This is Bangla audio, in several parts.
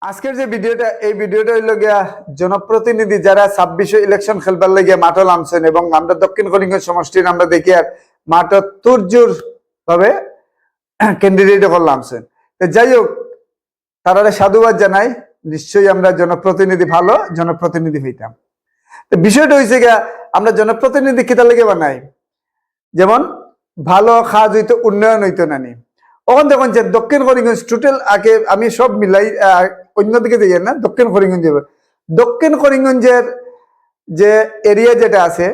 আজকের যে ভিডিওটা এই ভিডিওটা হইলো গিয়া জনপ্রতিনিধি যারা 26 ইলেকশন খেলবার লাগিয়া মাঠে নামছেন এবং আমরা দক্ষিণ কলিঙ্গ সমষ্টির আমরা দেখি আর মাঠে তুরজোর ভাবে ক্যান্ডিডেট হল নামছেন। তো যাই হোক তারা সাধুবাদ জানাই, নিশ্চয়ই আমরা জনপ্রতিনিধি ভালো জনপ্রতিনিধি হইতাম। তো বিষয়টা হয়েছে গিয়া আমরা জনপ্রতিনিধি কিতা লেগে বানাই, যেমন ভালো কাজ হইতো উন্নয়ন হইতো নানি। ওখান দেখুন যে দক্ষিণ করিমগঞ্জ টোটাল আগে আমি সব মিলাই অন্যদিকে যাই না, দক্ষিণ করিমগঞ্জ দক্ষিণ করিমগঞ্জের যে এরিয়া যেটা আছে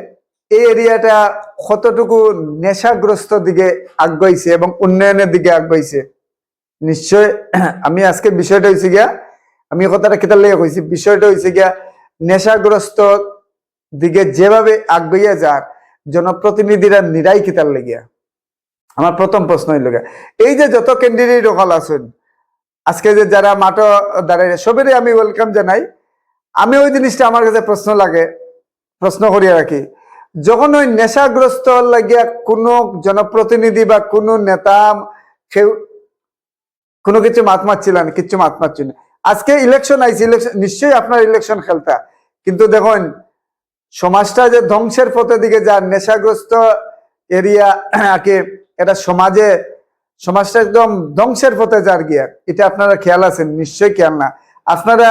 এই এরিয়াটা কতটুকু নেশাগ্রস্ত দিকে আগাইছে এবং উন্নয়নের দিকে আগাইছে। নিশ্চয় আমি আজকে বিষয়টা হয়েছে গিয়া আমি কথাটা কেতার লেগে কইছি, বিষয়টা হয়েছে গিয়া নেশাগ্রস্ত দিকে যেভাবে আগাইয়া যার জনপ্রতিনিধিরা নিরাই কিতার লেগিয়া। আমার প্রথম প্রশ্ন হইল এই যে যত ক্যান্ডিডেট হল আছেন আজকে যে যারা মাঠে দাঁড়ায় সবেরই আমি ওয়েলকাম জানাই। আমি ওই জিনিসটা আমার কাছে প্রশ্ন করিয়া রাখি, যখন ওই নেশাগ্রস্ত লাগিয়া কোনো জনপ্রতিনিধি বা কোনো নেতা কেউ কোনো কিছু মাত মারছিলেন, কিচ্ছু মাত মারছিল না। আজকে ইলেকশন আইছে, ইলেকশন নিশ্চয়ই আপনার ইলেকশন খেলতা, কিন্তু দেখুন সমাজটা যে ধ্বংসের পথে দিকে যার নেশাগ্রস্ত এরিয়া আকে এটা সমাজটা একদম ধ্বংসের পথে যার গিয়া, এটা আপনারা খেয়াল আছেন? নিশ্চয়ই খেয়াল না। আপনারা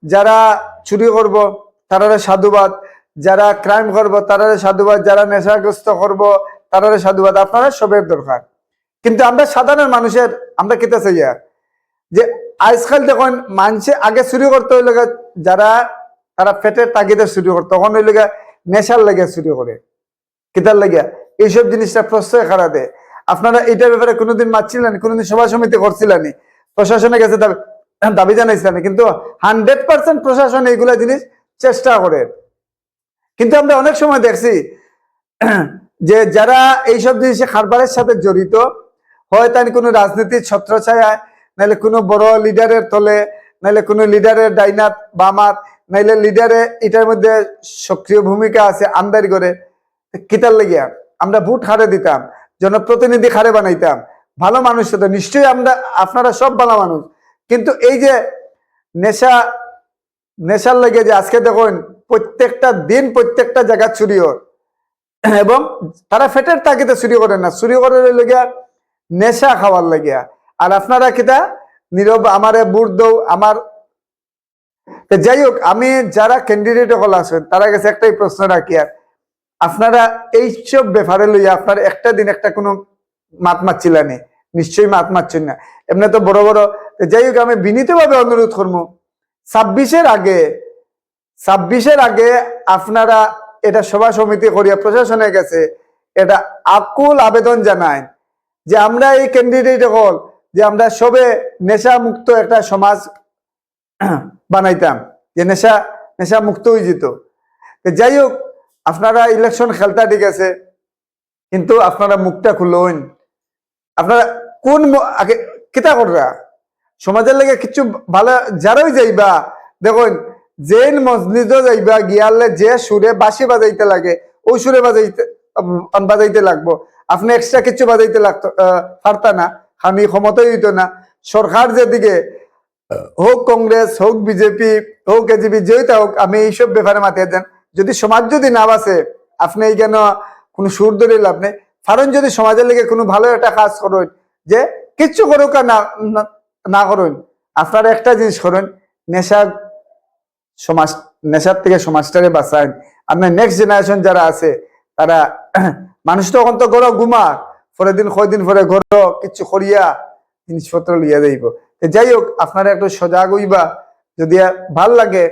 যারা চুরি করব তারা সাধুবাদ, যারা ক্রাইম করব তারা সাধুবাদ, যারা নেশাগ্রস্ত করব তারা সাধুবাদ, আপনারা সবের দরকার। কিন্তু আমরা সাধারণ মানুষের আমরা কেটে চাইয়া যে আজকাল দেখুন মানুষে আগে চুরি করতে হইলে যারা তারা পেটের তাগিদে চুরি করতো, তখন হইলে নেশার লেগে চুরি করে, কিতার লেগে এইসব জিনিসটা প্রশ্রয় খারা দেয়। আপনারা এইটার ব্যাপারে কোনোদিন মারছিলেন, কোনোদিন সভা সমিতি করছিলেন, প্রশাসনের কাছে দাবি জানাইছিলেন, কিন্তু 100% প্রশাসন এইগুলা জিনিস চেষ্টা করে। কিন্তু আমরা অনেক সময় দেখছি যে যারা এইসব জিনিসে কারবারের সাথে জড়িত হয় তাই কোনো রাজনীতির ছত্রছায়া, নাইলে কোনো বড় লিডারের তলে, নাইলে কোনো লিডারের ডাইনাত বামাত, নাইলে লিডারে এটার মধ্যে সক্রিয় ভূমিকা আছে আমদারি করে। কিতার লেগিয়া আমরা ভোট হারে দিতাম, জনপ্রতিনিধি হারে বানাইতাম, ভালো মানুষ সাথে নিশ্চয়ই আপনারা সব ভালো মানুষ। কিন্তু এই যে নেশার লেগে যে আজকে দেখুন প্রত্যেকটা দিন প্রত্যেকটা জায়গা চুরি হয়, এবং তারা ফেটের তাগিদে চুরি করে না, চুরি করার লেগিয়া নেশা খাওয়ার লাগিয়া। আর আপনারা কিতা নীরব আমারে ভোট দৌ আমার। যাই হোক, আমি যারা ক্যান্ডিডেট হল আছেন তারা কাছে একটাই প্রশ্ন রাখি, আর আপনারা এইসব ব্যাপারে লইয়া আপনার একটা দিন একটা কোনো মাত মারছিলেন? নিশ্চয়ই মাত মারছেন না, এমনি তো বড় বড়। যাই হোক, আমি বিনীতভাবে অনুরোধ করবো 26-এর আগে আপনারা এটা সভা সমিতি করিয়া প্রশাসনের কাছে এটা আকুল আবেদন জানায় যে আমরা এই ক্যান্ডিডেট হল যে আমরা সবে নেশা মুক্ত একটা সমাজ বানাইতাম, যে নেশা মুক্ত হয়ে যেত। যাই হোক, আপনারা ইলেকশন খেলতা ঠিক আছে, কিন্তু আপনারা মুখটা খুলুন। আপনারা কোন আগে কিতা কররা সমাজের লেগে কিছু ভালো যারাই যাইবা, দেখুন জেন মসজিদ যাইবা গিয়ালে যে সুরে বাঁশি বাজাইতে লাগে ওই সুরে বাজাইতে লাগবো। আপনি এক্সট্রা কিছু বাজাইতে লাগতো পারতা না, আমি ক্ষমতাই হইতো না। সরকার যেদিকে হোক কংগ্রেস হোক বিজেপি হোক এজিপি যেটা হোক, আমি এইসব ব্যাপারে মাতিয়ে দেন। যদি সমাজ যদি না বাসে আপনি এই কেন কোনো সুর ধরে লাভ নেই। কারণ যদি সমাজের লেগে কোনো ভালো একটা কাজ করুন, যে কিচ্ছু করুক আর না করুন, আপনারা একটা জিনিস করুন, নেশার থেকে সমাজটাকে বাঁচান। আপনার নেক্সট জেনারেশন যারা আছে তারা মানুষ তখন তো গড় ঘুমা পরের দিন কয়দিন পরে গড় কিছু করিয়া জিনিসপত্র লিয়া যাইব। যাই হোক, আপনারা একটু সজাগ হইবা, যদি ভাল লাগে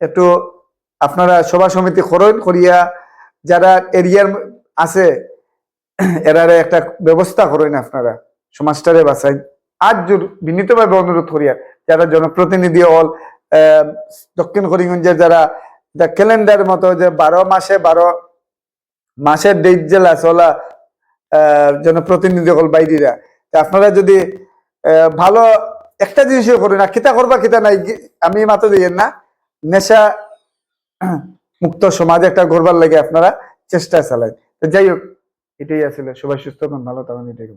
একটু আপনারা সভা সমিতি করিয়া যারা এরিয়ার আছে এরারে একটা ব্যবস্থা করেন, আপনারা সমাজটারে বাঁচাই। আর বিনীতভাবে অনুরোধ করিয়া যারা জনপ্রতিনিধি হল দক্ষিণ করিমগঞ্জের যারা ক্যালেন্ডার মতো যে 12 মাসের ডেট জেলা চলা জনপ্রতিনিধি হল বাইরিরা, আপনারা যদি ভালো একটা জিনিসই করেন, আর কিতা করবা কিতা নাই আমি মাত্র দিয়েন না, নেশা মুক্ত সমাজ একটা গড়বার লাগে আপনারা চেষ্টা চালায়। যাই হোক, এটাই আসলে সবাই সুস্থ ভালো তখন এটাই।